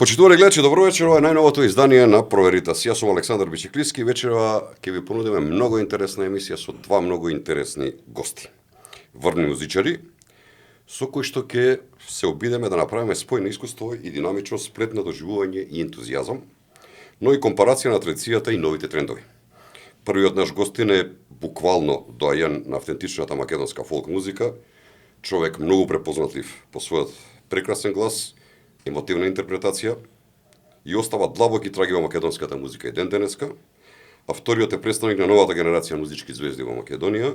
Почитувани гледачи, добро вечер, ова е најновото издание на Проверитас. Јас сум Александар Бичиклиски и вечерва ќе ви понудиме многу интересна емисија со два многу интересни гости. Врни музичари, со кои што ќе се обидеме да направиме спој на искуство и динамично сплет на доживување и ентузијазам, но и компарација на традицијата и новите трендови. Првиот наш гостин е буквално доајан на автентичната македонска фолк музика, човек многу препознатлив по својот прекрасен глас, емотивна интерпретација и остава длабоки траги во македонската музика и ден денеска, а вториот е представник на новата генерација музички звезди во Македонија,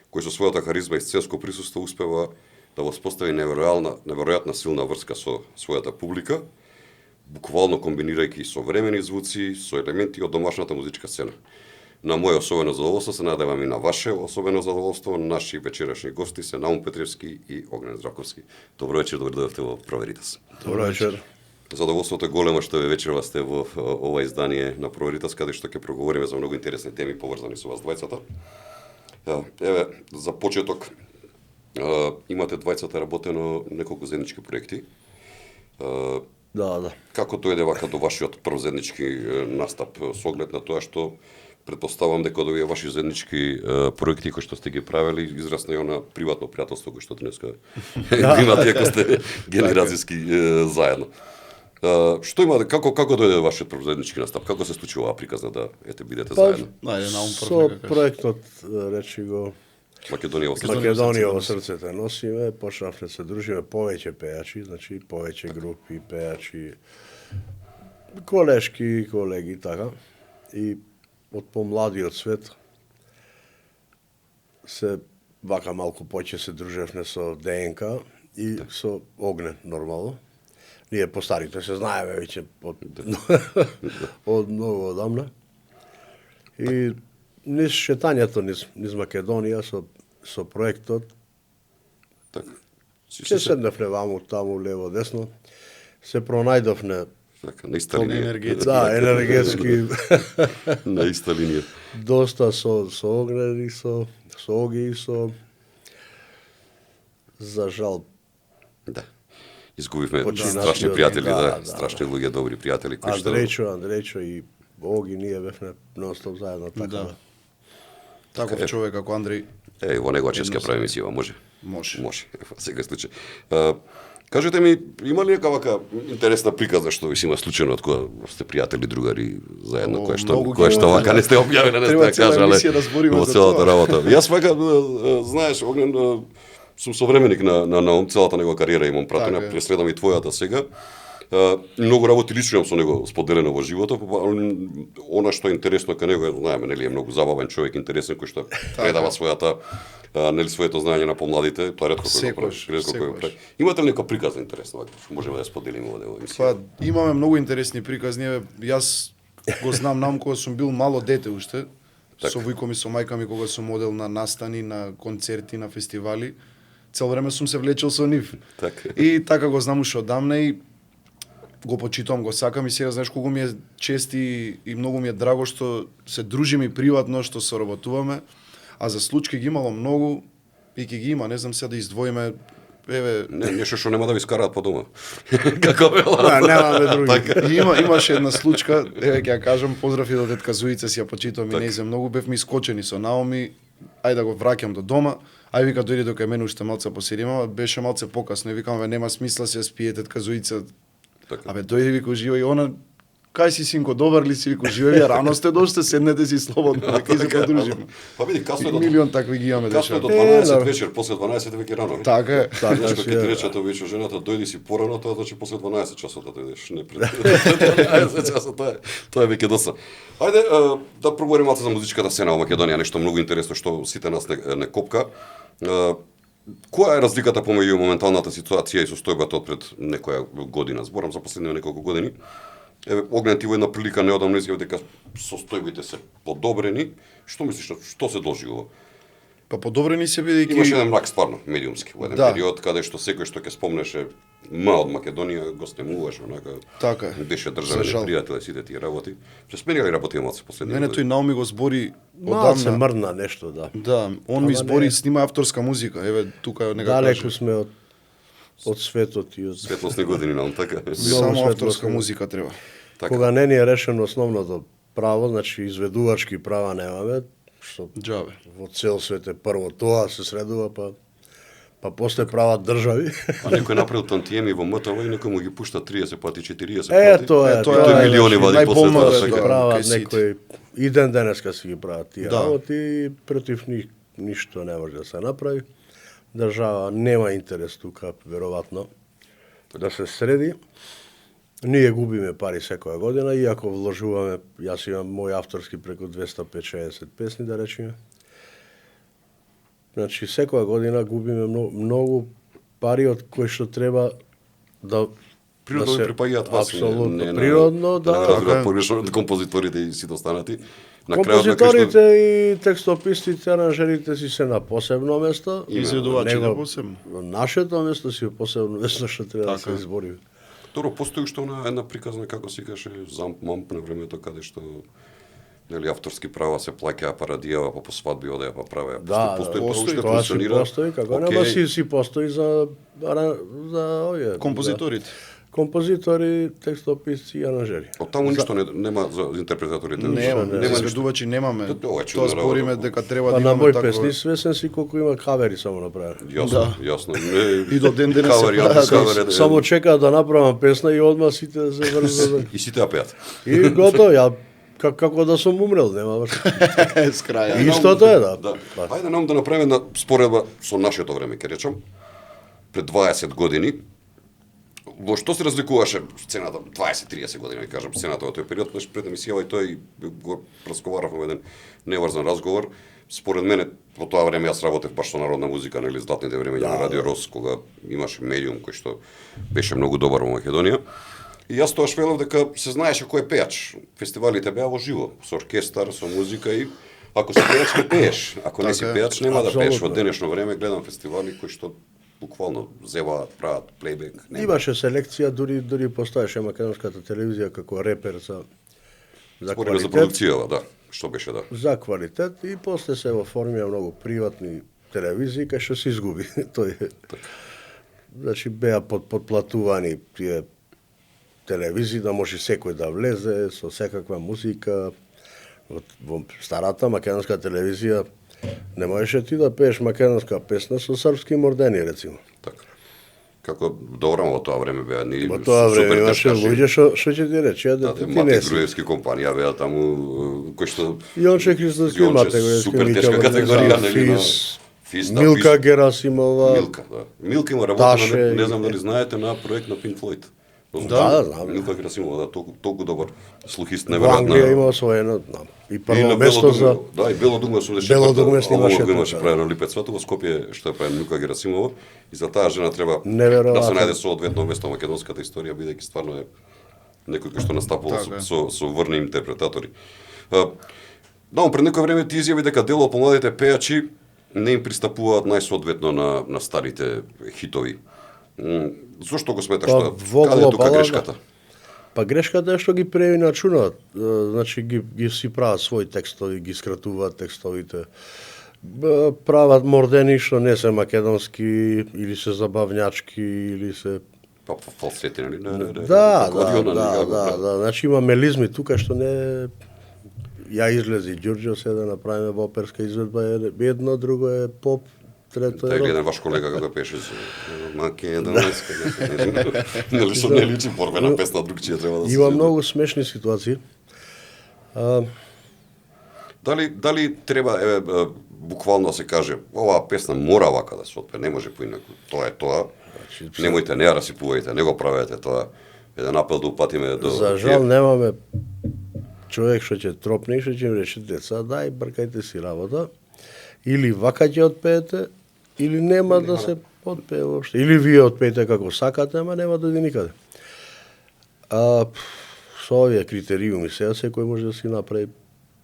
кој со својата харизма и сценско присуство успева да воспостави неверојатна силна врска со својата публика, буквално комбинирајќи современи звуци со елементи од домашната музичка сцена. На моје особено задоволство се надевам и на ваше особено задоволство, наши вечерашни гости се Наум Петревски и Огнен Здравковски. Добро вечер, добро дојдовте во Проверитас. Добро вечер. Задоволството е големо што вечерва сте во ова издание на Проверитас, каде што ќе проговориме за многу интересни теми поврзани со вас двајцата. Еве, за почеток, имате двајцата работено неколку заеднички проекти. Да. Како дојде вака до вашиот прв заеднички настап, со оглед на тоа што претпоставам дека од овие ваши заеднички проекти кои што сте ги правели израсна и она приватно пријателство кој што денеска имате ако сте генерацијски заедно. Што имате, како дојде вашиот прв заеднички настап? Како се случи оваа приказна да бидете заедно? Со проектот речи го Македонија во срцето носиме, почнавме се дружиме повеќе пејачи, значи повеќе групи пејачи, колешки, колеги така. И од помладиот свет се вака малку поќе се дружевме со ДНК и со Огнен нормално. Ние постарите се знаеме веќе од многу одамна. И низ шетањето низ Македонија со проектот се седнавме ваму, таму, лево, десно, се пронајдовме на иста линија. Да, енергетски. На иста линија. Доста со Огнен и со Оги и со за жал. Да. Изгубивме страшни пријатели, страшни луѓе, добри пријатели кои што Андречо и Оги ние бевме нонстоп заедно така. Да. Таков човек како Андреј. Во негова чест ќе прави емисија, може. Може. Сега случај. Кажете ми, има ли нека вака интересна приказна што ви се има случајно од кога сте пријатели, другари заедно, која што вака не сте објавиле, не сте кажале во целата работа. Јас вака, знаеш, Огнен, сум современик на Наум, целата негова кариера имам пратена, преследам и твојата сега. Многу работи лично имам со него споделено во животот, она што е интересно кај него, знаеме, нели е многу забавен човек, интересен кој што предава своето знаење на помладите, тоа ретко кој го прави. Имате ли нека приказна интересна, што можеме да ја споделиме во него емисија? Имаме многу интересни приказни. Јас го знам Наум кога сум бил мало дете уште, со вујко ми, со мајка ми, кога сум одел на настани, на концерти, на фестивали. Цел време сум се влечел со нив. И така го знам уште одамна и го почитувам, го сакам и сега знаеш колку ми е чест и многу ми е драго што се дружиме и приватно, што соработуваме, а за случаи ги имало многу и ќе ги има, не знам сега да издвоиме, еве, нешто што нема да ви скараат по дома. Како вела? Да, немаме други. Имаше една случка, еве ќе ја кажам, поздрав и до тетка Зуица, си ја почитувам и нејзе многу, бевме искочени со Наоми, ајде да го враќам до дома. Ај вика дојди до кај мене уште малце поседиме, беше малце покасно и викам нема смисла се спие тетка Зуица. Абе дојди вика уживај и она кај си синко, добар ли си, вика уживај, рано сте доште, седнете си слободно, вика и се подружиме. Па види, касно до милион такви ги имаме касно до 12 вечер, после 12 веќе рано. Така е. Знаеш кога ќе ти рече тоа вечер жената, дојди си порано, тоа значи после 12 часот да дојдеш, не пред 12 часот, тоа е веќе доста. Ајде да проговориме малку за музичката сцена во Македонија, нешто многу интересно што сите нас не копка. Која е разликата помеѓу моменталната ситуација и состојбата од пред некоја година? Зборам за последните неколку години. Еве, Огнен, ти во една прилика неодамно изјави дека состојбите се подобрени. Што мислиш, што се должи ова? Па подобрени се бидејќи имаше еден мрак стварно медиумски во еден период каде што секој што ќе спомнеше од Македонија го снемуваше онака. Така. Беше државен пријател сите тие работи. Се смениле работи малку последните. Мене тој Наоми го збори одамна. Се мрдна нешто, да. Да, он ми збори, снима авторска музика. Еве тука некако далеку сме од од светот и од Светлосни години, нам така? Само светлосно. авторска музика треба. Така. кога не ни е решено основното право, значи изведувачки права немаме, што Џабе. во цел свет е прво тоа се средува, па после прават држави. А некој направил тантиеми во МТВ и некој му ги пушта 30 пати, 40 Е, пати. тоа е, тоа Тој е, милиони значи, вади после најболно тоа. е Така. тоа. прават кај сите. некој и ден денеска си ги прават тие Да. работи и против них ништо не може да се направи. Држава нема интерес тука, веројатно, да се среди. Ние губиме пари секоја година, иако вложуваме, јас имам мој авторски преку 250-60 песни, да речеме. Значи, секоја година губиме многу пари од кои што треба да Природно да ви припаѓаат вас. Апсолутно. Природно, да. Не да. разбират погрешно композиторите и сите останати. На крајот на Композиторите кај и текстописците, аранжерите си се на посебно место. Изведувачи Него- на посебно. Нашето место си посебно место што треба да се Така. избори. Второ, постои уште една приказна, како се каже, замп-мамп на времето, каде што нели авторски права се плаќаа, па радијава, па по свадби одеа, па правеа. Да, постои, да, тоа уште тоа си функционира. постои, како Океј, нема си постои за овие Композиторите. за композитори, текстописци и аранжери. Од таму ништо нема за интерпретаторите. Нема, не, нема ништо. изведувачи немаме. Тоа е чудна Тоа збориме работа. дека треба Па да на имаме мој таква. песни свесен си колку има кавери само направени. Јасно, јасно. Не, И до ден денес се кавери, прават. антикавери, Само чекаат да направам песна и одма сите да се врзат. и сите ја пеат. И готово, ја како да сум умрел, нема врз. С краја. Истото е, да. Да. Па, Ајде нам да направиме една споредба со нашето време, ќе речам. Пред 20 години, во што се разликуваше сцената, 20-30 години, да кажам, сцената во тој период, пред емисијава и тој го разговаравме во еден неврзан разговор. Според мене, во тоа време јас работев баш со народна музика, нели, златните времења на Радио Рос, кога имаше медиум кој што беше многу добар во Македонија. И јас тоа велев дека се знаеше кој е пејач. Фестивалите беа во живо, со оркестар, со музика и ако си пејач, ќе пееш. Ако не си Така е. пејач, нема да пееш. Во Апсолутно. денешно време гледам фестивали кои што буквално зеваат, прават плейбек. Нема. имаше селекција, дури постоеше македонската телевизија како репер за Спориме за квалитет. продукцијава, да. Што беше, да. За квалитет и после се оформија многу приватни телевизии кај што се изгуби. Тој е. Значи беа подплатувани тие телевизии да може секој да влезе со секаква музика. Во старата македонска телевизија не можеше ти да пееш македонска песна со српски мордени, рецимо. Така. Како добро во тоа време беа ни Во тоа време имаше тешкаши. луѓе што ќе ти рече, да Да, ти Мате не си. Груевски компанија беа таму кој што Јонче Христоски, Јонче, Мате Груевски, супер Миќо тешка категорија, Врнеза, нели, на Фис, Фис, да, Милка Фис. Герасимова. Милка, да. Милка има работа, Таше не и- знам дали знаете, на проект на Pink Floyd. Да, знам. Милка Герасимова, да, толку добар слухист, Во Англија неверојатно. имao своје едно, и И прво на место Бело за дугме, да, и Бело дугме 84. Бело дугме снимаше Ова го имаше тука. правено Липец Светово, Скопје што е правен Милка Герасимова и за таа жена треба Неверојатно. да се најде соодветно место во македонската историја, бидејќи стварно е некој кој што настапува Така е. со врни интерпретатори. Да, пред некој време ти изјави дека дел од помладите пејачи не им пристапуваат најсоодветно на старите хитови. Зошто го сметаш Па, тоа? во Каде е тука глобала, грешката? Па грешката е што ги преиначунат. Значи ги си прават своји текстови, ги скратуваат текстовите. Прават мордени што не се македонски или се забавњачки или се Па фалсети, нели? Да, Акордиона, да, нели, да, да, значи има мелизми тука што не ја излези Ѓурѓо се да направиме во оперска изведба едно, друго е поп, трето Тај е рок. гледам ваш колега како пеше за Македонска. Нели што не личи борбена песна, другчија треба да се. Има сведе. многу смешни ситуации. Дали треба буквално да се каже, оваа песна мора вака да се отпее, не може поинаку. Тоа е тоа. Значи, Немојте, не ја расипувајте, не го правете тоа. Еден апел да упатиме до За жал немаме човек што ќе тропне и што ќе им рече деца, дај бркајте си работа, или вака ќе отпеете, или нема да се отпее воопшто. Или вие отпеете како сакате, ама нема да оди никаде. Со овие критериуми сега секој може да си направи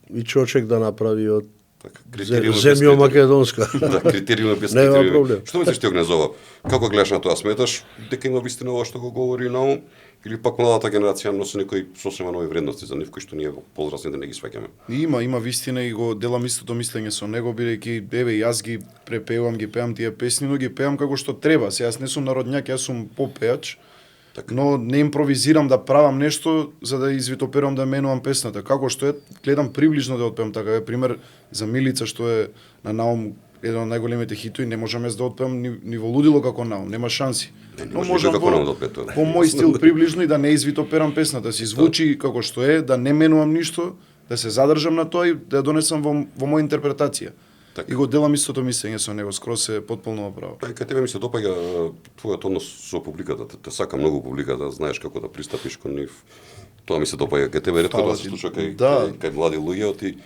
и чочек да направи од Така, Земја македонска. Да, критериум без Нема критериум. проблем. Што мислиш ти Огнезова? Како гледаш на тоа? Сметаш дека има вистина ова што го говори наум или пак младата генерација носи некои сосема нови вредности за нив кои што ние возрастните не ги сваќаме? Има вистина и го делам истото мислење со него, бидејќи еве јас ги препевам, ги пеам тие песни, но ги пеам како што треба. Се јас не сум народњак, јас сум попеач. Така. Но не импровизирам да правам нешто за да извитоперам да менувам песната. Како што е, гледам приближно да отпеам така. Е пример за Милица што е на наум еден од најголемите хитови, не можам јас да отпеам ни во лудило како наум, нема шанси. Не може како наум да отпее тоа. По мој стил приближно и да не извитоперам песната, си звучи како што е, да не менувам ништо, да се задржам на тоа и да ја донесам во моја интерпретација. Така. И го делам истото мислење со него, скроз е потполно право. Па и кај тебе ми се допаѓа твојот однос со публиката. Те сака многу публиката, знаеш како да пристапиш кон нив. Тоа ми се допаѓа кај тебе, ретко Фала да се ти. слуша кај, Да. кај млади луѓе, ти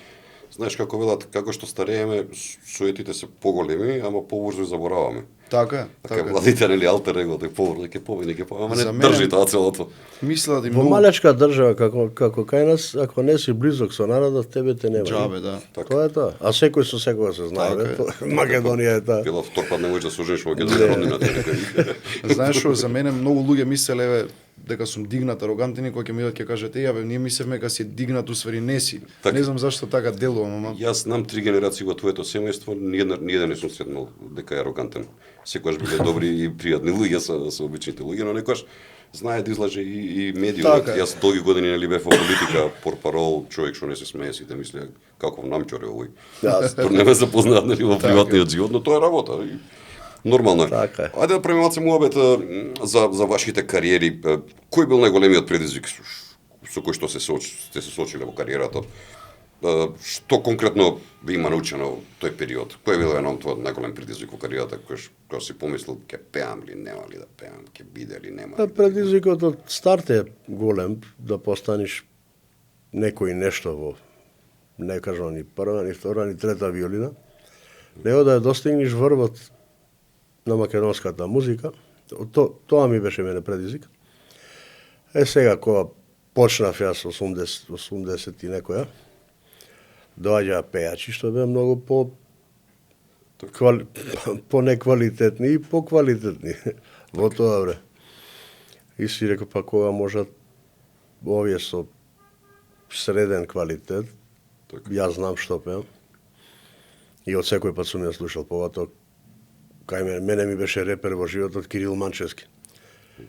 знаеш како велат, како што старееме, суетите се поголеми, ама побрзо и забораваме. Така е, Така така е. младите нели алтер его, дека побрзо, ќе победи, ќе победи, ама не За мене- држи тоа целото. Мислат и Во многу малечка држава како кај нас, ако не си близок со народот, тебе те нема. џабе, да. Тоа е тоа. А секој со секоја се знае. Така бе. е. Македонија е таа. Била втор пат не можеш да се ожениш во Македонија роднината некој. Знаеш што, за мене многу луѓе мислеле еве дека сум дигнат, арогантен и кога ќе ми идат ќе кажат ја бе, ние мислевме дека си дигнат, усвари не си. Така. Не знам зашто така делувам, ама Јас знам 3 генерации во твоето семејство, ниеден не сум сретнал дека е арогантен. Секогаш биле добри и пријатни луѓе со обичните луѓе, но некогаш знае да излаже и медиумот. Така е. Јас долги години нели бев во политика, портпарол, човек што не се смее, сите мислеа каков намчор е овој. Да. Не ме запознаат нели во Така приватниот живот, но тоа е работа. И нормално е. Така е. Ајде да преминеме малце муабет за вашите кариери. Кој бил најголемиот предизвик со кој што сте се соочиле во кариерата? Што конкретно ви има научено тој период? Кој бил еден од најголем предизвик во кариерата кој си помислил ќе пеам ли, нема ли да пеам, ќе биде ли, нема ли? Предизвикот од старт е голем да постанеш некој нешто во, не кажам ни прва, ни втора, ни трета виолина, него да ја достигнеш врвот на македонската музика. Тоа ми беше мене предизвик. Е сега кога почнав јас 80 и некоја, доаѓаа пејачи што беа многу по неквалитетни и поквалитетни во тоа време. И си реков, па кога можат овие со среден квалитет, Така. јас знам што пеам. И од секој пат сум ја слушал, поготоа кај мене ми беше репер во животот Кирил Манчевски.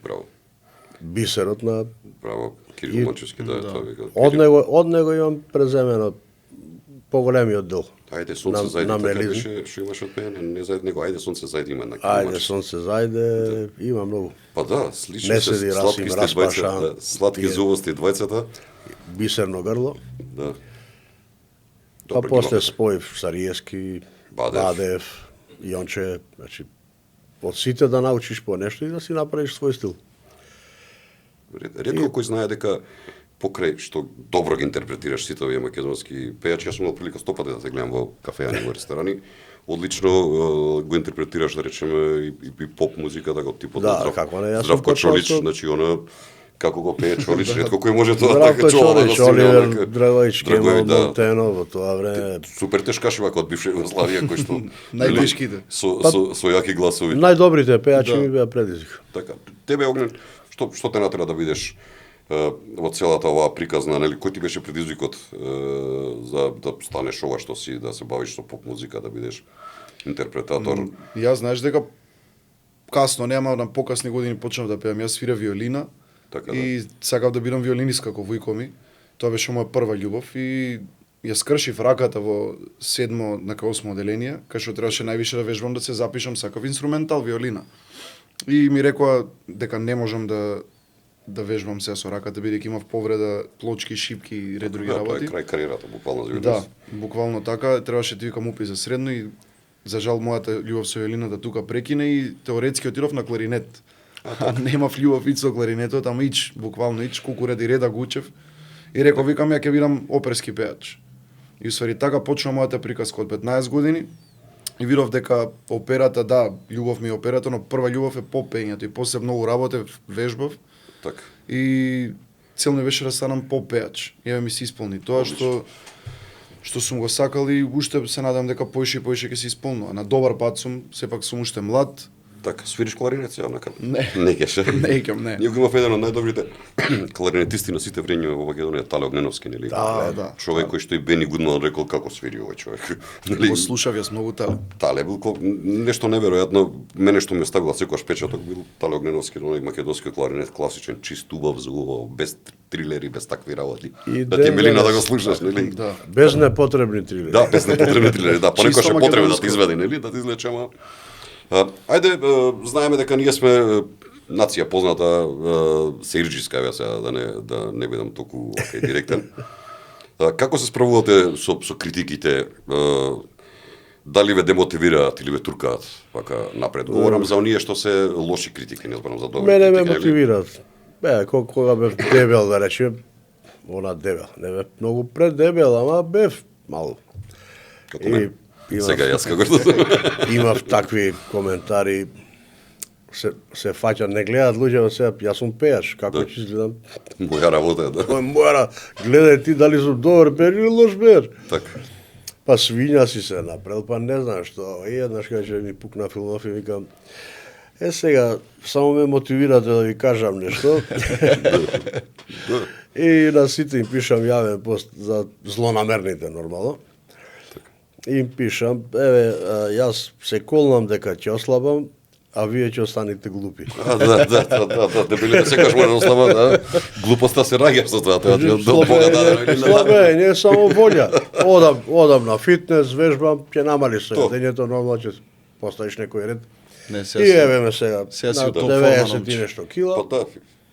Браво. Бисерот на Браво, И- Кирил Манчевски, да, тоа вика. од него имам преземено поголемиот дел. Ајде сонце на зајде, така мелизм. беше, што имаш од пеење, не зајде него, ајде сонце зајде има на Кирил Ајде, Манчевски. сонце зајде, има многу. Па да, слично Не се, седи сладки Расим сте Распашан, двајцата, да, сладки тие. зубости двајцата, Бисерно грло. да. Па Добро, после ги споив Сариевски, Бадев. Бадев, Јонче, значи од сите да научиш по нешто и да си направиш свој стил. Ретко кој знае дека покрај што добро ги интерпретираш сите овие македонски пејачи, јас сум имал прилика 100 пати да те гледам во кафеани, во ресторани, одлично го интерпретираш, да речеме, и поп музиката, како типот Да, на како не, јас сум Здравко почнал Чолич, со- значи она како го пее Чолич, ретко кој може тоа Здравко така чола да Чолич, стигне, Оливер онака. Драгојич, Кемал Драгојич, да. Монтено, во тоа време. Супер тешкаши вака од бивша Југославија кои што Најтешките. со јаки гласови. Најдобрите пејачи Да. ми беа предизвик. Така, тебе Огнен, што те натера да бидеш во целата оваа приказна, нели, кој ти беше предизвикот за да станеш ова што си, да се бавиш со поп музика, да бидеш интерпретатор? Јас знаеш дека касно, нема на покасни години почнав да пеам. Јас свира виолина Така да. и сакав да бидам виолинист како вујко ми. Тоа беше моја прва љубов и ја скршив раката во 7 на 8 оделение, кај што требаше највише да вежбам да се запишам, сакав инструментал виолина. И ми рекоа дека не можам да вежбам се со раката, бидејќи имав повреда, плочки, шипки и ред други Да, тоа е работи. крај кариерата, буквално за Да, буквално така, требаше ти викам упи за средно и за жал мојата љубов со виолината тука прекине и теоретски отидов на кларинет. А немав љубов и со кларинетот, ама ич, буквално ич, кукурет и реда гучев. И реков, викам, ја ќе бидам оперски пејач. И усвари така почна мојата приказка од 15 години. И видов дека операта, да, љубов ми е операта, но прва љубов е попењето и после многу работев, вежбав. Така. И цел ми беше да станам попејач. И еве ми се исполни тоа што што сум го сакал и уште се надам дека поише и поише ќе се исполнува. На добар пат сум, сепак сум уште млад. Така, свириш кларинет сега накад? Не. Не кеше. Не икам, не. Ние го имав еден од најдобрите кларинетисти на сите времиња во Македонија, Тале Огненовски, нели? Да. Човек кој што и Бени Гудман рекол како свири овој човек. Нели? Го слушав јас многу Тале. Тале бил нешто неверојатно, мене што ми оставила секогаш печаток бил Тале Огненовски, оној македонски кларинет, класичен, чист, убав звук, без трилери, без такви работи. И Да ти ден милина да денес. го слушаш, нели? Да. Без непотребни трилери. Да, без непотребни трилери, да, понекогаш Чисто е потребно да македонско. ти изведе, нели, да ти излече, ама ајде, знаеме дека ние сме нација позната сеирџиска, еве сега да не бидам толку директен. Како се справувате со критиките? Дали ве демотивираат или ве туркаат вака напред? Говорам за оние што се лоши критики, не зборам за добри Мене ме критики. нели? мотивираат. Кога бев дебел, да речем, дебел, не бев многу преддебел, ама бев малку. Како мен. имав- Сега јас како што Имав такви коментари, се фаќа, не гледаат луѓе сега, јас сум пејач, како Да. ќе изгледам? моја работа е, да. Мора, гледај ти дали сум добар пејач или лош пејач. Така. Па свиња си се направил, па не знам што. И еднаш кога ми пукна филмов и викам, сега, само ме мотивирате да ви кажам нешто. И на сите им пишам јавен пост за злонамерните, нормално. И им пишам, јас се колнам дека ќе ослабам, а вие ќе останете глупи. Да, дебилите секогаш може да ослабат, да. Глупоста се раѓа со тоа, тоа ти е до Бога дадено. Слабење, не само волја. Одам на фитнес, вежбам, ќе намали се. То. Дењето нормално ќе поставиш некој ред. Не, И еве ме сега, сега си на у топ форма, 90 и момче. нешто Па кила. да,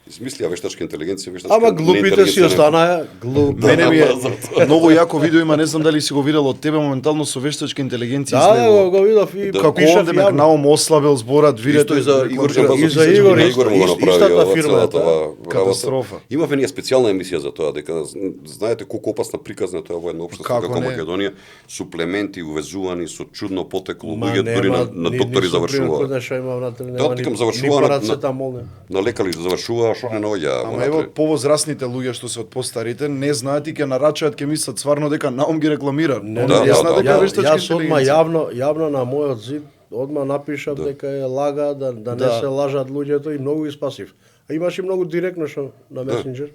измислија вештачка интелигенција, вештачка Ама глупите си неинтелигенција. останаа глупи. Мене ми е затоа. многу јако видео има, не знам дали си го видел од тебе моментално со вештачка интелигенција Да, излегува. го видов и Да. Како пишав онде ме јавно. наум ослабел зборат, видете Исто и за Игор Джамбазов. И за Игор, Игор му го направи истата ова фирма е целата таа. ова работа. Катастрофа. Имаве ние специјална емисија за тоа, дека знаете колку опасна приказна тоа во едно општество Како како не? Македонија, суплементи увезувани со чудно потекло, Ма луѓе дури нема, на доктори завршуваат. Нешто имав натре, Да, нема викам, ни завршува на- парацетамол, не. На лекали завршува, што не наоѓа. Ама ево повозрасните луѓе што се од постарите не знаат и ќе нарачаат, ќе мислат стварно дека наум ги рекламира. Не, Они да, не да, знаат да, дека е да. вештачка Јас одма интелигенција. јавно на мојот зид одма напишав дека е лага, да не Да. се лажат луѓето и многу ги спасив. А имаше многу директно што на месенџер.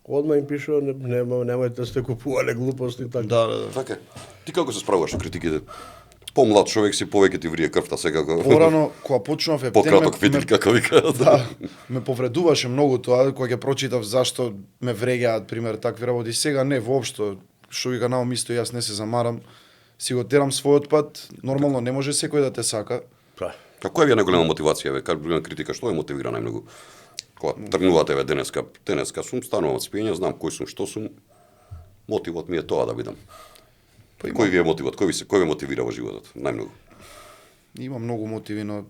Одма им пишува немојте сте купувале глупости така. Да. Така е. Ти како се справуваш со критиките? Помлад човек си, повеќе ти врие крвта сега. Порано кога почнав ептен Пократок фидел, како викаат. Да, ме повредуваше многу тоа кога ќе прочитав зашто ме вреѓаат пример такви работи. Сега не воопшто, што вика наум исто јас не се замарам. Си го терам својот пат, нормално не може секој да те сака. Па, Која ви е најголема мотивација, ве? Како критика, што ја мотивира најмногу? Кога тргнувате ве денеска сум, станувам од спиење, знам кој сум, што сум. Мотивот ми е тоа да бидам. Па Кој ви е мотивот? Кој ве мотивира во животот најмногу? Има многу мотиви, но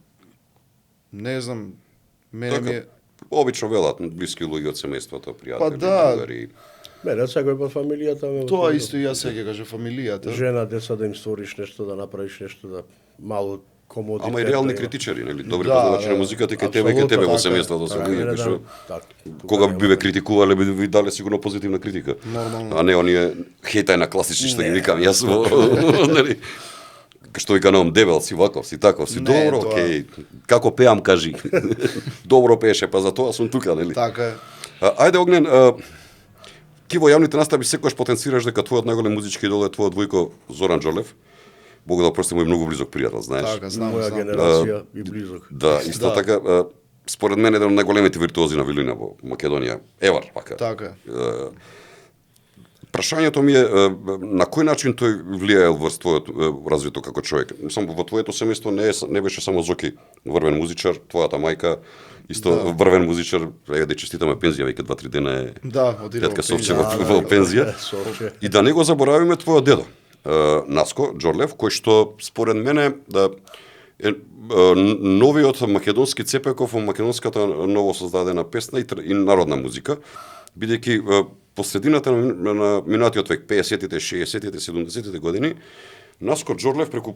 не знам, мене Така, ми е обично велат блиски луѓе од семејството, пријатели, Па да. другари. мене секој по фамилијата ме тоа мотивира. исто и јас сега кажа фамилијата. Жена, деца да им створиш нешто, да направиш нешто, да малку комодитет. Ама и реални критичари, нели? Добри Да, познавачи на да. музиката и кај тебе Апсолутно, во така е. семејството се Така, луѓе мене кои што да, кога би ве критикувале би ви дале сигурно позитивна критика. Нормално. А не оние хејтај на класични што ги викам јас во нели што вика наум дебел си ваков си таков си Не, добро тоа- окей како пеам кажи добро пееше па за тоа сум тука нели Така е. Ајде Огнен ти во јавните настави секогаш потенцираш дека твојот најголем музички идол е твојот војко Зоран Джорлев. Бог да прости, мој многу близок пријател, знаеш. Така, знам, Моја знам. генерација и близок. Да, исто Да. така, според мен еден од најголемите виртуози на вилина во Македонија. Евар, вака. Така е. Прашањето ми е на кој начин тој влијаел во твојот развито како човек. Само во твоето семејство не беше само Зоки, врвен музичар, твојата мајка исто врвен музичар, да честитаме пензија, веќе 2-3 дена е. Да, отиде Тетка во Совче пензија. во пензија. Совче. И да не го заборавиме твојот дедо, Наско Джорлев, кој што според мене е новиот македонски Цепеков во македонската ново создадена песна и народна музика, бидејќи по средината на минатиот век, 50-тите, 60-тите, 70-тите години, Наско Джорлев преку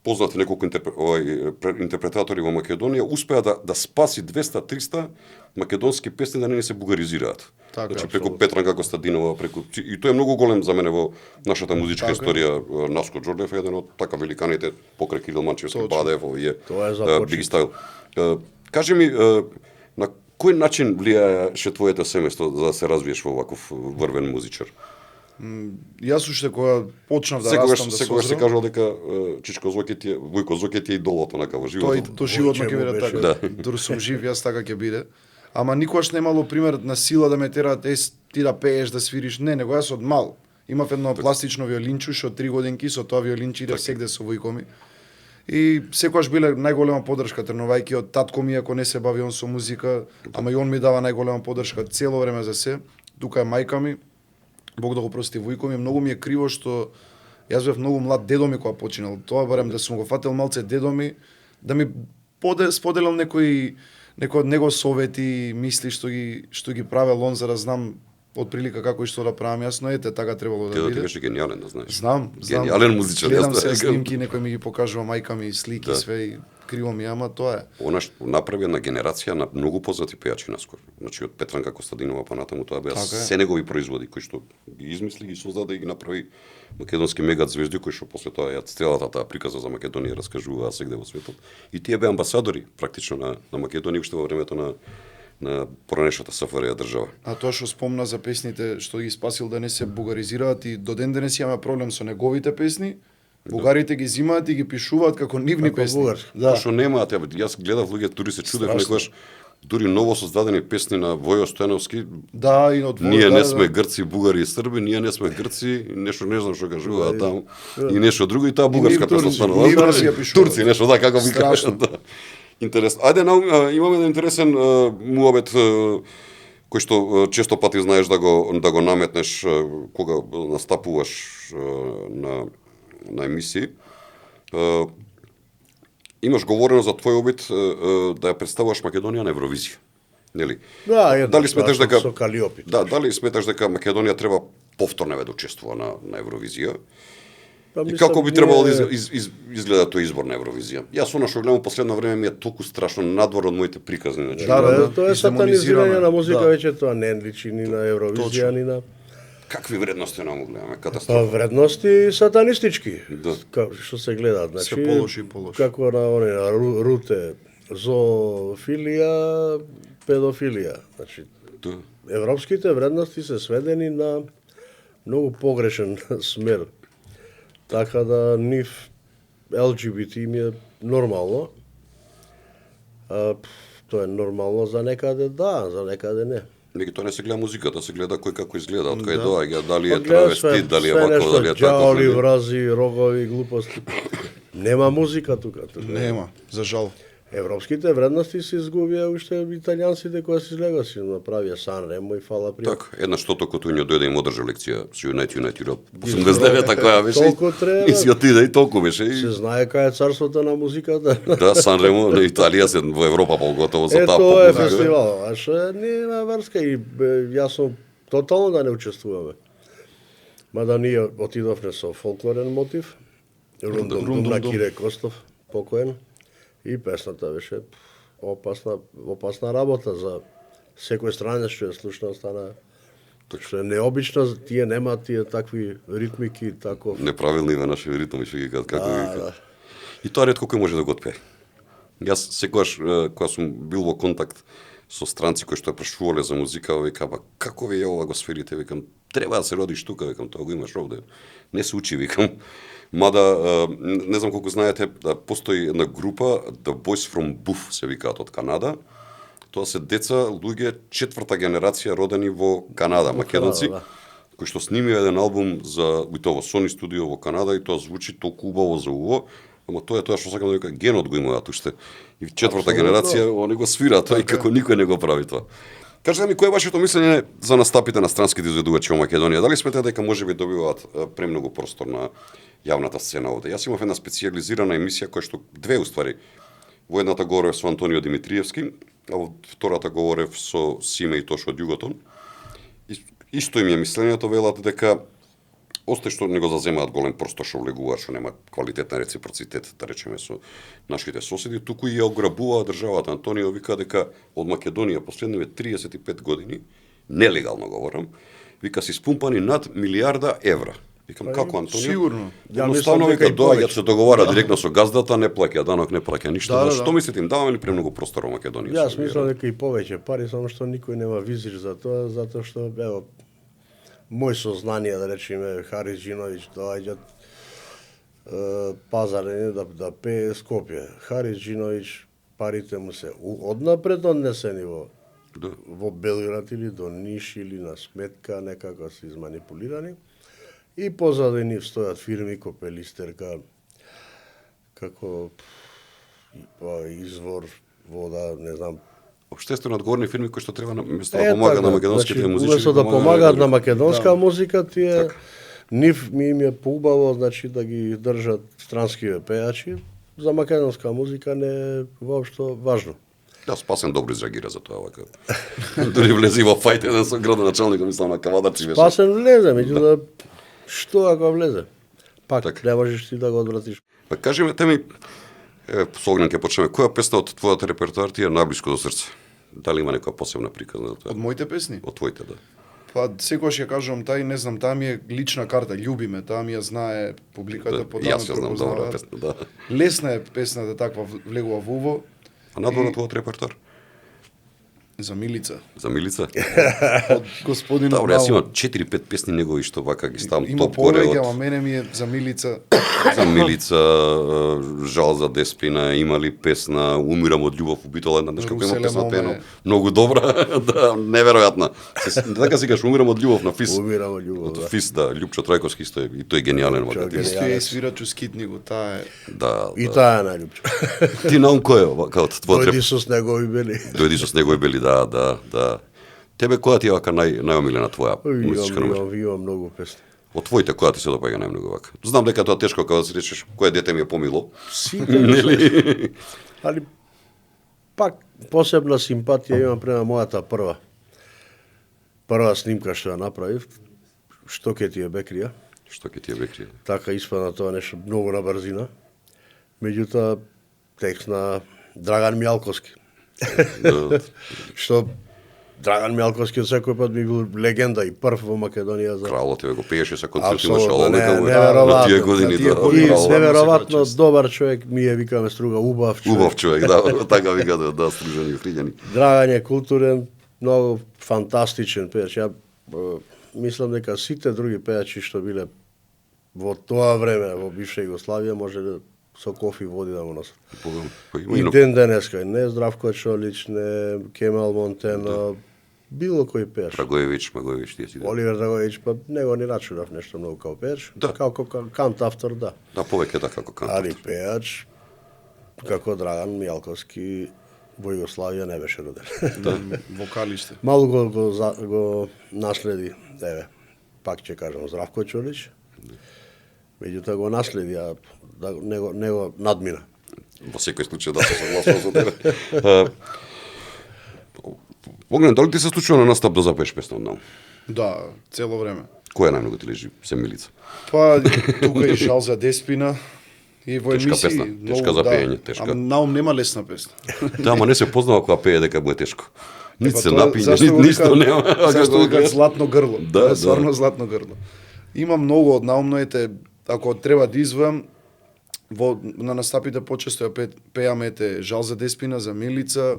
познати неколку интерпретатори во Македонија успеа да спаси 200-300 македонски песни да не се бугаризираат. Така, Значи преку Петранка Костадинова, и тоа е многу голем за мене во нашата музичка историја. Наско Џордев е еден од така великаните покрај Кирил Манчевски, Бадев, овие Тоа е започнато. Big Style. Кажи ми, на кој начин влијаеше твоето семејство за да се развиеш во ваков врвен музичар? Јас уште кога почнав да Секогаш растам, да се созрам, кажува дека Чичко Зоки ти е, Војко Зоки ти е идолот онака во животот. Тоа животно Мој ќе биде беше. така. Дури сум жив, јас така ќе биде. Ама никогаш немало пример на сила да ме тераат ти да пееш, да свириш. Не, него јас од мал. Имав едно пластично виолинче што 3 годинки, со тоа виолинче идев сегде со војко ми. И секогаш биле најголема поддршка, тренувајќи од татко ми, ако не се бави он со музика, ама и он ми дава најголема поддршка цело време за се. Тука е мајка ми, Бог да го прости, војко ми, многу ми е криво што јас бев многу млад, дедо ми кога починал. Тоа барем да сум го фател малце дедо ми, да ми споделил некои од него совети, мисли што ги правел он за да знам отприлика како и што да правам јас, но ете така требало да Дедо ти биде. беше гениален, да знаеш. Знам. Гениален музичар. Гледам јас се да снимки, некој ми ги покажува, мајка ми слики, Да. све и криво ми, ама тоа е. Она што направи една генерација на многу познати пејачи наскоро. Значи од Петранка Костадинова па натаму тоа беа Така е. се негови производи кои што ги измисли, ги создаде и ги направи македонски мегат звезди кои што после тоа ја целата таа приказа за Македонија раскажуваа сегде во светот. И тие беа амбасадори практично на Македонија уште во времето на поранешната СФРJ држава. А тоа што спомна за песните што ги спасил да не се бугаризираат и до ден денес имаме проблем со неговите песни. Бугарите ги зимаат и ги пишуваат како нивни Како песни. бугарски. Тоа што немаат, јас гледав луѓе, дури се чудев Страшно. некогаш, дури ново создадени песни на Војо Стојановски. Да, и од Ние да, не да. сме грци, бугари и срби, ние не сме грци, нешто не знам што кажуваат таму, и нешто друго, и таа бугарска нив песна турци, станува. нив си ја пишуваат. Турци, нешто да, како вика. Страшно. Да. Интересно. Ајде, имаме еден интересен муабет кој што често пати знаеш да го наметнеш кога настапуваш на емисии. Имаш говорено за твој обид да ја представуваш Македонија на Евровизија. Нели? Да, едно Дали сметаш дека со Калиопи. Да, дали сметаш дека Македонија треба повторно да учествува на Евровизија? Па, И мислам, како би требало да ние- изгледа тој избор на Евровизија? Јас она што гледам последно време ми е толку страшно надвор од моите приказни. Значи, Да, да, Тоа е издемонизирано. сатанизирање на музика, Да. веќе тоа не личи ни на Евровизија, Точно. ни на... какви вредности на му гледаме? Па Катастрофа. вредности сатанистички, Да. што се гледаат. Значи, Се полоши и полоши. Како на Руте, зоофилија, педофилија. Значи, Да. европските вредности се сведени на многу погрешен смер. Така да нив LGBT ми е нормално. Тоа е нормално за некаде да, за некаде не. Меѓутоа не се гледа музиката, се гледа кој како изгледа, од кај Да. доаѓа, дали Па е гледаш травестит, дали е све вако, нешто, дали е така. џаоли, врази, рогови, глупости. Нема музика тука. Нема, за жал. Европските вредности се изгубија уште италијанците кои се излега си направија Сан Ремо и фала при. Така, една што току тој дојде и му одржа лекција со United Europe. 89-та која беше. Толку треба. И си отиде и толку беше. Се И, знае кај е царството на музиката. да, Сан Ремо на Италија се во Европа поготово за Е, таа тоа е поп-музика. фестивал, а што нема врска и јас сум тотално да не учествуваме. Мада ние отидовме со фолклорен мотив, Рундум на Кире Костов, покоен, и песната беше опасна работа за секој странец што ја слушнал стана што е необично, тие нема тие такви ритмики, таков. Неправилни на наши ритми што ги кажат како ги Да, кажат. да. И тоа ретко кој може да го отпее. Јас секогаш кога сум бил во контакт со странци кои што ја прашувале за музика, вика, ба како ви е ова го свирите, викам, треба да се родиш тука, викам, тоа го имаш овде. Не се учи, викам. Мада не знам колку знаете, постои една група The Boys from Buff се викаат од Канада. Тоа се деца, луѓе четврта генерација родени во Канада, македонци, да. кој што снимија еден албум за и тоа во Sony студио во Канада и тоа звучи толку убаво за уво, ама тоа е тоа што сакам да вика, генот го имаат уште. И четврта Апсолутно. генерација они го свираат тоа и како никој не го прави тоа. Кажете ми, кој е вашето мислење за настапите на странските изведувачи во Македонија? Дали сметате дека можеби добиваат премногу простор на јавната сцена овде? Јас имав една специјализирана емисија која што две уствари. Во едната говорев со Антонио Димитриевски, а во втората говорев со Симе и Тошо од Југотон. Исто им е мислењето, велат дека осте што не го заземаат голем простор што влегуваат, што нема квалитетна реципроцитет, да речеме, со нашите соседи, туку и ја ограбуваа државата. Антонио вика дека од Македонија последниве 35 години, нелегално говорам, вика си спумпани над милиарда евра. Викам, како Антонио? Сигурно. Едноставно мислам дека вика и доаѓаат повеќе. се договара директно со газдата, не плаќа данок, не плаќа ништо. Да, да, Што да. мислите, им даваме ли премногу простор во Македонија? Јас мислам дека и повеќе пари, само што никој нема визир за тоа, затоа што, ево, мој сознание, да речеме, Харис Джиновиќ доаѓаат пазарени да пее Скопје. Харис Джиновиќ, парите му се однапред однесени Да. во Белград или до Ниш или на сметка, некако се изманипулирани. И позади нив стојат фирми Копелистерка, како извор, вода, не знам. Општествено одговорни фирми кои што треба место Е, да помага така, на македонските значи, музичари. уместо да помагаат на македонска Да. музика, тие Така. нив ми им е поубаво, значи да ги држат странскиве пејачи. За македонска музика не е воопшто важно. Да, Спасен добро изреагира за тоа вака. Дори влези во фајт еден со градоначалникот, мислам на Кавадарци беше. Спасен влезе, меѓутоа што ако влезе? Пак Така. не можеш ти да го одвратиш. Па кажи те ми, со Огнен ќе почнеме, која песна од твојот репертоар ти е најблиско до срце? Дали има некоја посебна приказна за тоа? Од моите песни? Од твоите, да. Па секогаш ја кажувам тај, не знам, таа ми е лична карта, љуби ме, таа ми ја знае публиката, Да, подавно јас ја знам добра песна, да. Лесна е песната таква, влегува во уво. А надвор И- на твојот репертоар? За Милица. За Милица? Од господин Добро, јас Браво. имам 4-5 песни негови што вака ги ставам Има топ горе повеќе, од ама мене ми е за Милица. за Милица, Жал за Деспина, има ли песна Умирам од љубов, убитола една днешка која има Руселе песна моме. пено, многу добра, да, неверојатна. Така си кажеш, Умирам од љубов на ФИС. Умирам од љубов, Од да. ФИС, да, Лјупчо Трајковски исто е, и тој е гениален Лјупчо е вака. Исто е свирачу скитниго, таа е. Да, И да. таа е најлюбче. Ти наум кој е вака од твојот Дојди со снегови бели. Дојди со снегови бели, да, да, да. Тебе која ти е вака најомилена твоја музичка номер? Имам многу песни. Од твоите која ти се допаѓа најмногу вака? Знам дека тоа тешко кога да си речеш кој дете ми е помило. Сите Нели? Али пак посебна симпатија имам према мојата прва снимка што ја направив, што ке ти е Бекрија. Што ќе ти е векри? Така испадна тоа нешто многу на брзина. Меѓутоа текст на Драган Мјалковски. Да. Што Драган Мјалковски од секој пат ми бил легенда и прв во Македонија за Кралот тебе го пееше со концерти, имаш Апсолутно, албум не, на неверојатно. тие години, На тие да. години и Кралот. неверојатно Чест. добар човек, ми е викаме струга убав човек. Убав човек, да, така вика да стрижани и хриѓани. Драган е културен, многу фантастичен пејач. Ја мислам дека сите други пејачи што биле во тоа време во бивша Југославија може да со кофи води да му носат. Па има И и ден денеска, не Здравко Чолич, не Кемал Монтено, било кој пејач. Магоевич, тие си. Да, Оливер Драгоевич, па него не рачунав нешто многу као пејач. Да. Како кант автор, да. да повеќе така како кант. Али пејач, како Драган Мјалковски, во Југославија не беше роден. Да, вокалиште. Малку го наследи, еве, пак ќе кажам, Здравко Чолич. Меѓутоа го наследи, а да, него надмина. Во секој случај да се согласувам со тебе. Огнен, дали ти се случува на настап да запееш песна од нам? Да, цело време. Која најмногу ти лежи се Милица? Па, тука и Жал за Деспина. И во Тешка емисии, песна, многу, тешка за да. пеење, тешка. Ама наум нема лесна песна. Да, ама не се познава кога пее дека му е тешко. Нит Па се тоа, напине, зашто го нит ништо викаат- нема. Зашто го викаат златно грло? Да, Тоа е да. стварно златно грло. Има многу од наумноите, ако треба да извојам, на настапите почесто ја пеаме ете Жал за Деспина, за Милица,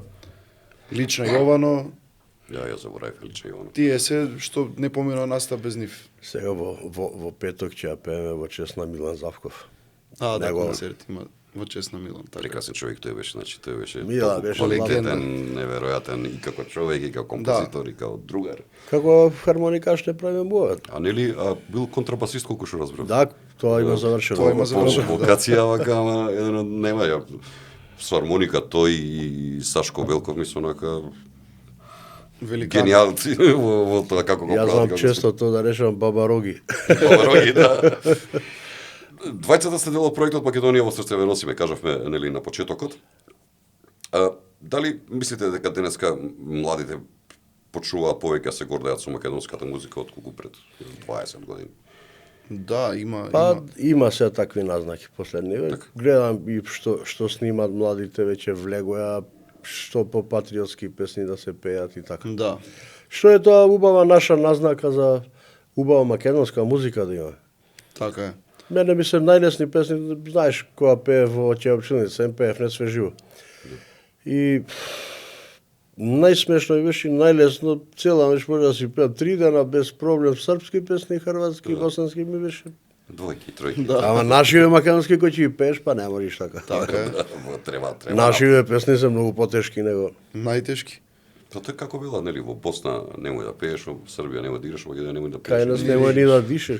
Лична Јовано, Ја заборавив лично Јовано. тие се што не помина настап без нив. Сега во петок ќе ја пееме во чест на Милан Завков. Да, Него- концерт има во чест на Милан. Така. Прекрасен човек тој беше, значи тој беше Мила толку беше квалитетен, легенда. неверојатен и како човек и како композитор и како другар. Како хармоникаш не прави муавет. А нели бил контрабасист колку што разбрав? Да, тоа има завршено. Тоа има По завршено. вокација вака, ама еден од нема ја со хармоника тој и Сашко Белков мислам онака Великан. гениалци во тоа како го Јас прават, знам како често тоа да речам Баба Роги. Бабароги, да. Двајцата сте дел од проектот Македонија во срце ве носиме, кажавме нели на почетокот. Дали мислите дека денеска младите почнуваат повеќе да се гордеат со македонската музика отколку пред 20 години? Да, има, Па има. има се такви назнаки последни. Гледам и што снимат младите веќе влегоја, што по патриотски песни да се пеат и така. Да. Што е тоа убава наша назнака за убава македонска музика да има. Така е. Мене ми се најлесни песни, знаеш, кога пее во Ćeopčilniца, МПФ не свеживо. И најсмешно и беше најлесно, цела ноќ може да си пеам 3 дена без проблем српски песни, хрватски, босански ми беше. Двојки, тројки. Да. Ама нашиве македонски кои ќе ги пееш, па не можеш така. Така е. Треба. Нашиве песни се многу потешки него. Најтешки. Па тоа како била, нели, во Босна немој да пееш, во Србија немој да идеш, во Македонија немој да Кај пееш. нас немој ни да дишеш.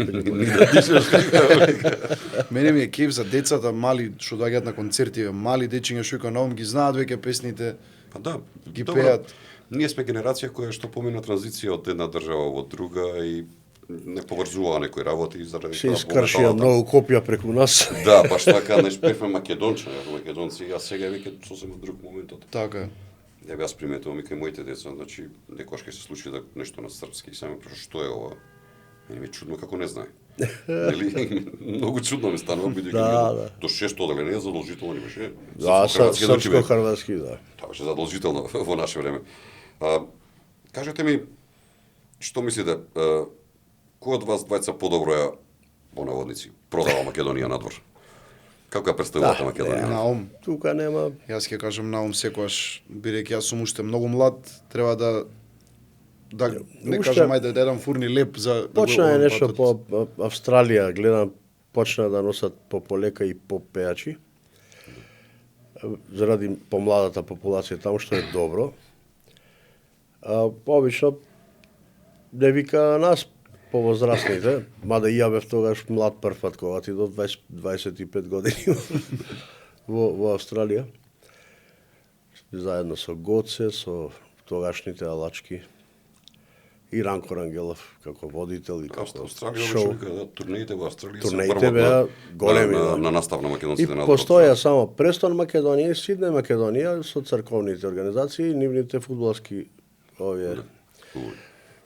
Мене ми е кеф за децата мали што доаѓаат на концерти, мали дечиња што на ум ги знаат веќе песните. Па да, Ги добро. пеат. Ние сме генерација која што помина транзиција од една држава во друга и не поврзуваа некои работи заради Се тоа искршија моменталната- многу копија преку нас. Да, баш така, неш певме македончани, македонци, а сега е веќе сосема друг моментот. Така е. Ја јас приметувам и кај моите деца, значи некојаш ќе се случи да нешто на српски и само прашам што е ова. Мене ми е чудно како не знае. Нели? Многу чудно ми станува бидејќи Да. до 6 оделение задолжително ни беше. Да, српско-хрватски да учиме. српско-хрватски, да. Тоа беше задолжително во наше време. Кажете ми, што мислите, кој од вас двајца подобро ја, по наводници, продава Македонија надвор? Како ја представувате Да, Македонија? На ум. Тука нема. Јас ќе кажам на ум секогаш, бидејќи јас сум уште многу млад, треба да не Уште- кажам ајде да едам фурни леп за да го Почна е одам нешто патот. по Австралија, гледам, почна да носат по полека и по пеачи. Заради помладата популација таму, што е добро. Обично не вика нас повозрастните, мада и ја бев тогаш млад прв пат кога ти до 25 години во Австралија. Заедно со Гоце, со тогашните алачки и Ранко Рангелов како водител и како Австралија шоу. беше да, турнеите во Австралија се Турнеите врвот беа големи, на, да. на настав на И македонците надвор. постоја само Престон Македонија и Сиднеј Македонија со црковните организации и нивните фудбалски овие Хубаво.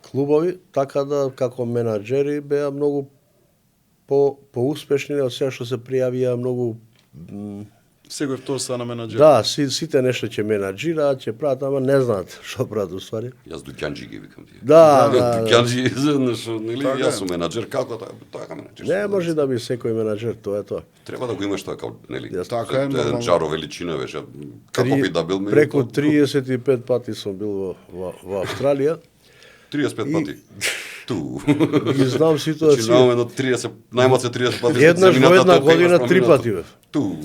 клубови, така да како менаџери беа многу поуспешни од сега што се пријавија многу Секој втор стана менаџер. да, сите нешто ќе менаџираат, ќе прават, ама не знаат што прават уствари. Јас дуќанџи ги викам тие. Да, Дуќанџи, знаеш, нели, Така е. јас сум менаџер, како така менаџер. Не може да би секој менаџер, тоа е тоа. Треба да го имаш тоа како, нели, Така е, еден нормално. джаро величина беше. Како би да бил Преку 35 пати сум бил во Австралија. 35 пати. Ту. Ги знам Значи, ситуација. најмаме до 30, најмалце 30 пати. Еднаш во една Земјината година пееш 3 промината. пати бев. Ту.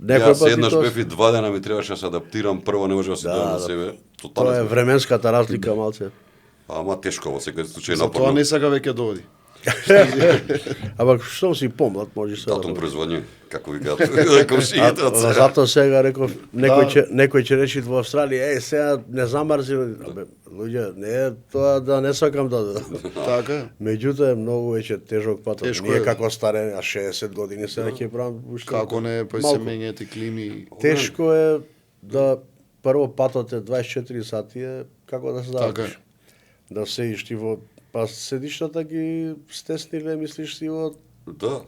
Некој Јас пати еднаш тоа. бев и 2 дена ми требаше да се адаптирам, прво не можев да се Да, дојдам на да. себе. Тоа Тотално е сме. временската разлика малце. Ама тешко во секој случај За тоа напорно. не сака веќе дооди. Ама што си помлад, можеш сега. Датум Да производње, како викаат комшиите од сега. затоа сега реков некој Да. некој ќе речи во Австралија, сега не замрзи. Абе, луѓе, не е тоа да не сакам да додам. Така е. Меѓутоа е многу веќе тежок патот. Тешко Ние е. како старе, а 60 години сега ќе правам уште. Како не, па се малку. менјаат и клими. Тешко е да прво патот е 24 сати е како да се Така завртиш. е. Да седиш ти во па седиштата ги стесниле, мислиш си во Да,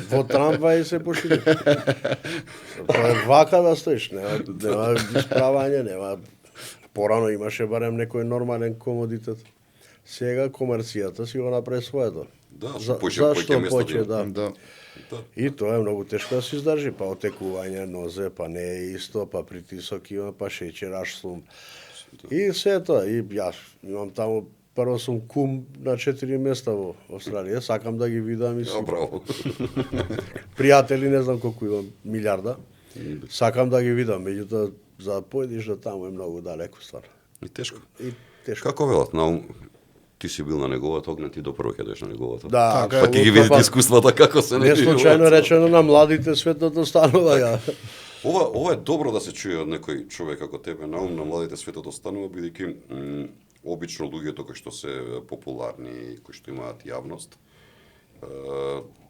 во трамвај и се пошли. Тоа е вака да стоиш, нема исправање, нема. Порано имаше барем некој нормален комодитет. Сега комерцијата си го направи своето. Да, За- поќе зашто место поче, има. да. Да. Да. И тоа е многу тешко да се издржи, па отекување, нозе, па не е исто, па притисок има, па шеќераш сум. И се тоа, и јас имам таму, прво сум кум на 4 места во Австралија, сакам да ги видам и Ja, сум. браво. Пријатели не знам колку имам, милиарда. Сакам да ги видам, меѓутоа за да појдеш до таму е многу далеко ствар. И тешко. И тешко. Како велат, Наум, ти си бил на неговата огна, ти допрво ќе дојдеш на неговата. Да, Така е. Па ќе ги апсолутно, видите искуствата како се Не случајно речено на младите светот останува ја. Ова е добро да се чуе од некој човек како тебе, Наум, на младите светот останува, бидејќи обично луѓето кои што се популарни, кои што имаат јавност,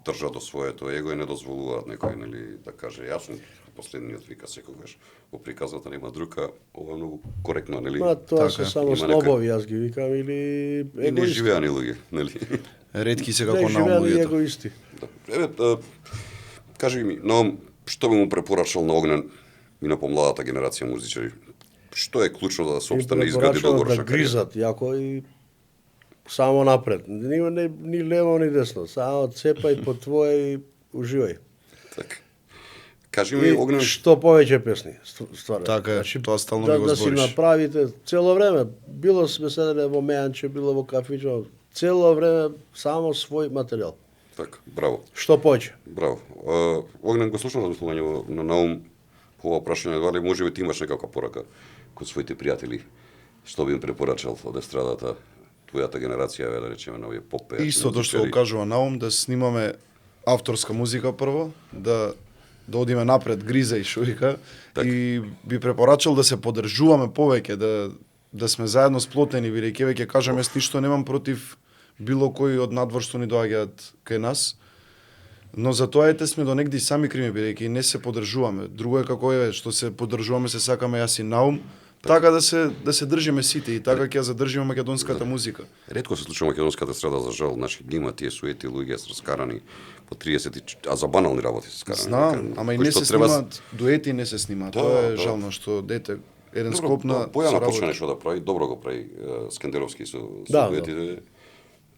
држат до своето его и не дозволуваат некој, нели, да каже, јас сум последниот вика секогаш во приказната нема друга, ова е многу коректно, нели? Ма тоа Така се е. само Има слобови, јас ги викам, или И не егоисти. живеани луѓе, нели? Ретки се Не како на живеани луѓето. егоисти. Да. Кажи ми, но што би му препорачал на Огнен и на помладата генерација музичари? Што е клучно за да се опстане и изгради препорачувам долгорочна да кариера? гризат јако и само напред. Ни лево, ни десно. Само цепај по твое и уживај. Така. Кажи ми, И Огнен, што повеќе песни, стварно. Така е, тоа стално да, ми го да си збориш. направите цело време. Било сме седеле во Мејанче, било во кафичо, цело време само свој материјал. така, браво. Што повеќе. Браво. Огнен, го слушнав размислување на наум по ова прашање, дали може би ти имаш некаква порака кон своите пријатели, што би им препорачал од естрадата, твојата генерација, да речеме, на овие поп пејачи, Истото што го музичари? кажува Наум, да снимаме авторска музика прво, да одиме напред, гриза и шуика, Така. и би препорачал да се поддржуваме повеќе, да сме заедно сплотени, бидејќи веќе кажам, јас ништо немам против било кој од надвор што ни доаѓаат кај нас, но за тоа ете сме до негди сами криви, бидејќи не се поддржуваме. Друго е како е што се поддржуваме, се сакаме јас и Наум, така да се држиме сите и така ќе ја задржиме македонската музика. Ретко се случува македонската естрада, за жал, значи ги има тие суети луѓе се раскарани по 30, а за банални работи се скарани. Знам, ама и Кои не што се треба- снимаат, дуети не се снимаат. Да, Тоа е да. жално што дете еден Добро, скоп на Бојана соработи. почна нешто да прави, добро го прави Скендеровски со Да, дуетите.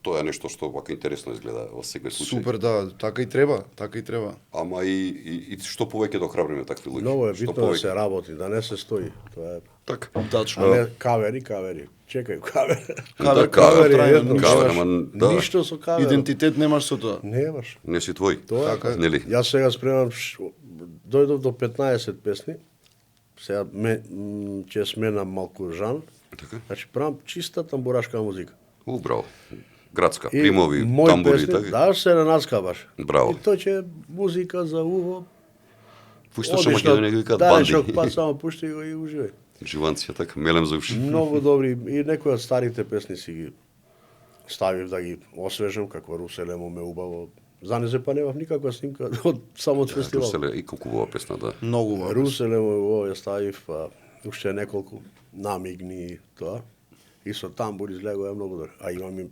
Тоа е нешто што вака интересно изгледа во секој случај. Супер, да, така и треба, така и треба. Ама и што повеќе да охрабриме такви луѓе. Многу е Што битно да повеќе- се работи, да не се стои. Тоа е. Така. Тачно. А не кавери. Чекај, кавер. Да, кавер, кавер, едно, кавер, немаш ама да, Ништо со кавер. Идентитет немаш со тоа. Немаш. не си твој. Тоа е. Така е. Нели? Јас сега спремам, дојдов до 15 песни. Сега ќе сменам малку жан. Така. Значи правам чиста тамбурашка музика. Браво. Градска, И примови, мои тамбури, песни, така. да, серенадска баш. Браво. И тоа ќе е музика за уво. Во Источна Одиш на Македонија ги викаат далечок банди. пат само пушти го и уживај. Живанција, така, мелем за уши. Многу добри и некои од старите песни си ги ставив да ги освежам, како Руселемо ме убаво. За не се па немав никаква снимка од самот фестивал. Руселе, и колку убава песна, да. Многу во. Руселемо во ја ставив, уште неколку намигни и тоа. И со тамбур излегува многу добро. А имам и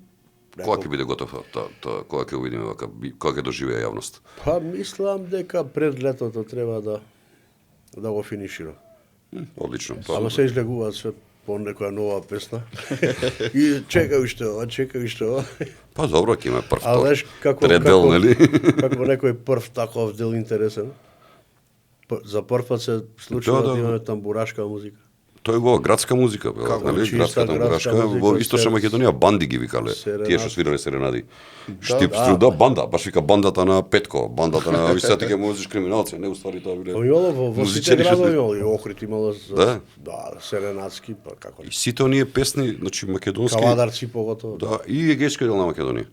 Кога ќе биде готов тоа, кога ќе го видиме вака, кога ќе доживее јавност? Па мислам дека пред летото треба да го финиширам. Одлично. Ама се излегуваат све по некоја нова песна. И чекај уште ова. Па добро, ќе има прв А знаеш како трет дел, нели? како некој прв таков дел интересен. За прв пат се случува Да, да да. имаме тамбурашка музика. Тоа е во градска музика, бе, Како, нели? чиста Градска градска тамбурашка, музика, во Источна се- Македонија банди ги викале. серенади. Тие што свирале серенади. Да, Штипстру, да, банда, баш вика бандата на Петко, бандата на Висатике музич криминалци, не уствари тоа биле. Имало во сите музичари што- градови имало и Охрид имало Да. серенадски, па како И сите оние песни, значи македонски, кавадарци поготово. да, и егејски дел на Македонија.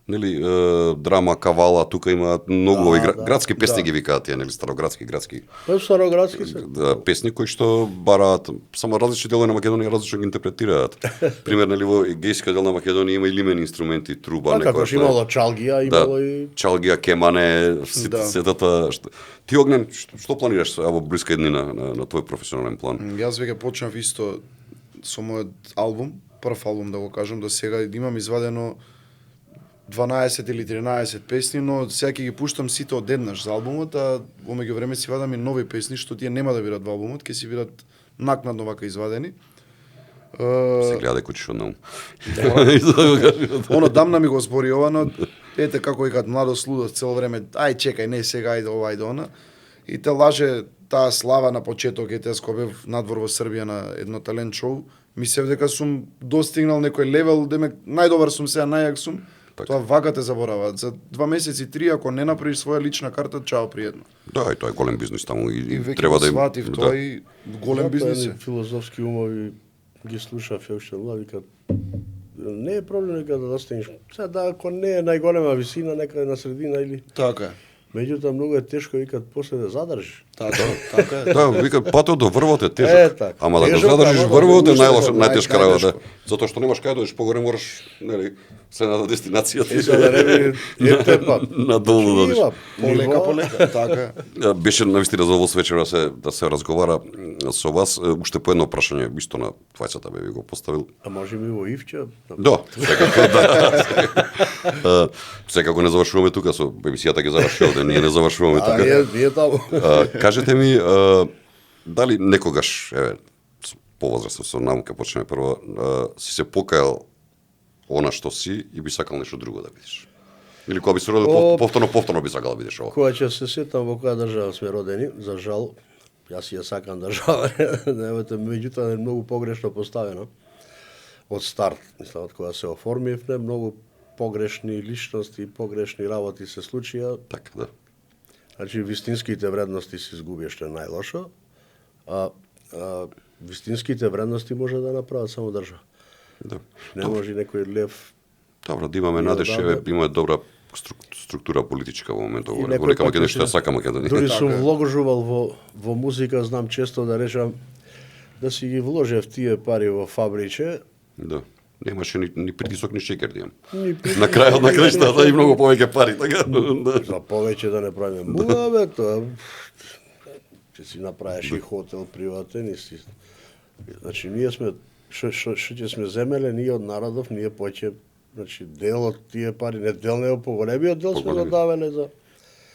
Нели, драма, кавала, тука имаат многу Да, овој да, градски песни да. ги викаат тие, нели, староградски, градски. Па староградски се. Да, песни кои што бараат само различни делови на Македонија различно ги интерпретираат. Пример, нели, во егејскиот дел на Македонија има и лимени инструменти, труба, Па како некоја што имало чалгија, имало и чалгија, кемане, Да. сетата. Ти, Огнен, што планираш со во блиска еднина на твој професионален план? Јас веќе почнав исто со мојот албум, прв албум да го кажам, до сега имам извадено 12 или 13 песни, но сега ќе ги пуштам сите одеднаш за албумот, а во меѓувреме си вадам и нови песни што тие нема да бидат во албумот, ќе си бидат накнадно вака извадени. Се гледа дека учиш од наум. Оно дамна ми го збори ова, но ете како викаат младост, лудост, цело време, ај чекај, не сега, ајде ова, ајде она. И те лаже таа слава на почеток, ете јас кога бев надвор во Србија на едно талент шоу, мислев дека сум достигнал некој левел, демек најдобар сум сега, најак сум. Така. Тоа вака те забораваат. За 2 месеци, 3, ако не направиш своја лична карта, чао пријатно. Да, и тоа е голем бизнис таму и И веќе треба го да им сватив тоа и голем бизнис е. Филозофски умови ги слушав ја уште млад, викат не е проблем дека да достигнеш. Сега да ако не е најголема висина, некаде на средина или Така е. Меѓутоа многу е тешко викат после да задржиш. Така е. Да, вика патот до врвот е тежок. така. Ама да го Тежок, задржиш ама да врвот е уште најлоша, нај- најтешка работа. најтешко. Затоа што немаш кај да одиш погоре, мораш, нели, следната дестинација И за да не би епте надолу да одиш. Полека, така е. Беше навистина задоволство вечера да се разговара со вас. Уште по едно прашање, исто на двајцата бе ви го поставил. А може би во Ивча? Да, секако да. Секако не завршуваме тука со емисијата ќе заврши овде, ние не завршуваме А тука. ние таму. Кажете ми, дали некогаш, еве, повозрастен со наука почнеме прво, си се покајал она што си и би сакал нешто друго да видиш? Или кога би се родил повторно би сакал да видиш ова? Кога ќе се сетам во која држава сме родени, за жал, јас ја сакам држава, немате, меѓутоа е многу погрешно поставено од старт, мислам, од кога се оформивме, многу погрешни личности и погрешни работи се случија. Така, да. Значи, вистинските вредности се изгубија, што е најлошо, а вистинските вредности може да направат само држава. Да. Не може некој лев. Добро, да имаме И надеж, одамна- еве, има добра структура политичка во моментот, И во некој Река пат Македонија, ќе што ја се- сака Македонија. Дури Така сум е. вложувал во музика, знам често да речам да си ги вложев тие пари во фабриче. Да. Немаше ни притисок, ни шекер да имам. Ни притисок, На крајот на краиштата и многу повеќе пари, така. Да. За повеќе да не правиме муа, бе, тоа. Ќе си направиш и хотел приватен и си. Значи, ние сме, што ќе сме земеле, ние од народов, ние поќе, значи, дел од тие пари, не дел, не поголемиот дел сме го Поголемиот. давале за...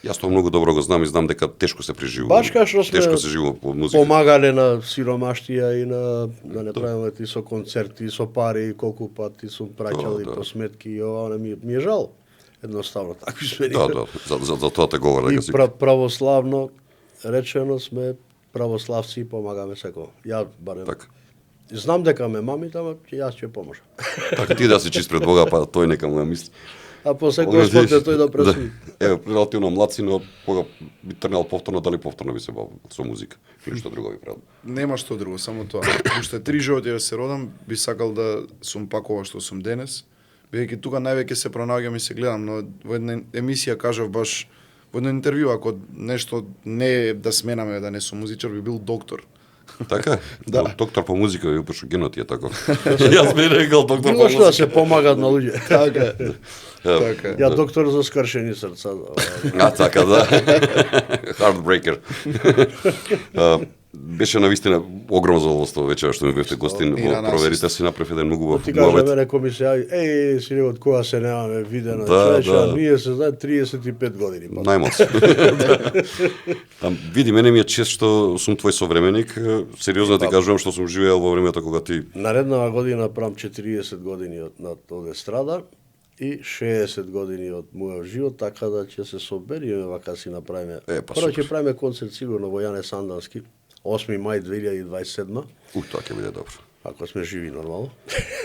Јас тоа многу добро го знам и знам дека тешко се преживува. Баш кај што сме Тешко се живува по музика. помагале на сиромаштија и на да не правиме ти со концерти, со пари, колку пати сум праќал и Да. по сметки и ова, ми е жал. Едноставно, такви сме. Да, да, за тоа те говорам И дека си. православно речено сме православци и помагаме секој. Ја барем. Така. Знам дека ме мамите, ама јас ќе поможам. Така ти да си чист пред Бога, па тој нека му ја мисли. А после Господ е тој да пресуди. Еве, релативно млад си, но кога би тргнал повторно, дали повторно би се бавил со музика или што друго би правил? Нема што друго, само тоа. Уште 3 животи да се родам, би сакал да сум пак ова што сум денес. Бидејќи тука највеќе се пронаоѓам и се гледам, но во една емисија кажав баш во едно интервју, ако нешто не е да сменаме, да не сум музичар, би бил доктор. Така? Да. Доктор по музика, ви упош генот е таков. Јас би рекол доктор по Било што да музика. се помагат на луѓе. Така е. Така е. Ја доктор за скршени срца. А, така, да. Heartbreaker. Беше навистина огромно задоволство вечера што ми бевте гостин И на во нас проверите, исто. си направив еден многу убав Ти кажа муавет. мене кој ми се јави, сине, од кога се немаме видено, Да, човече, да. а ние се знае 35 години. Па. Најмалку. Там види, мене ми е чест што сум твој современик. Сериозно ти кажувам што сум живеел во времето кога ти Нареднава година правам 40 години од од естрада и 60 години од мојот живот, така да ќе се собериме вака си направиме. Па Прво супер. ќе правиме концерт сигурно во Јане Сандански, 8 мај 2027, тоа ќе биде добро. ако сме живи нормално.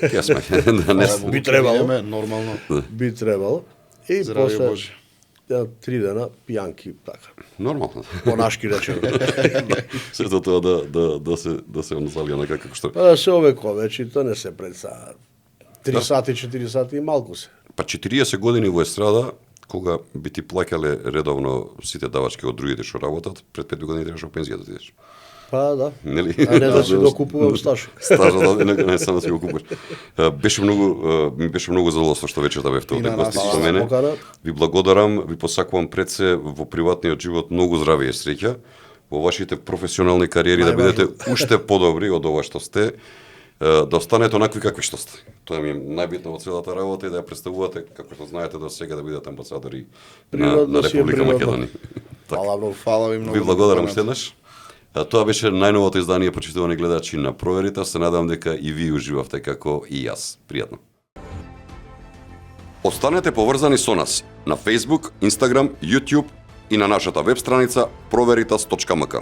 Ја сме. Да не Фала Богу, би требало. идеме, нормално. Би требало. И Здравје после Боже. 3 дена пијанки, така. Нормално. Понашки речено. Сето тоа да се онзалија на како што. Па да се овековечи, тоа не се представа. 3 сати, 4 сати и малку се. Па 40 години во естрада, кога би ти плаќале редовно сите давачки од другите што работат, пред 5 години требаше во пензија да отидеш. Па да. Нели? А не да си докупувам стаж. Стажот не само да си го купиш. Ми беше многу задоволство што вечерта бевте И овде на гости нас. со мене. Покана. Ви благодарам, ви посакувам пред се во приватниот живот многу здравје и среќа, во вашите професионални кариери да бидете уште подобри од ова што сте, да останете онакви какви што сте. Тоа ми е најбитно во целата работа и да ја представувате како што знаете до сега да бидете амбасадори на Природно си е Република природно. Македонија. Фала многу. Фала ви многу. Ви благодарам на уште еднаш. Тоа беше најновото издание, почитувани гледачи на Проверите. Се надам дека и ви уживавте како и јас. Пријатно. Останете поврзани со нас на Facebook, Instagram, YouTube и на нашата веб страница proveritas.mk.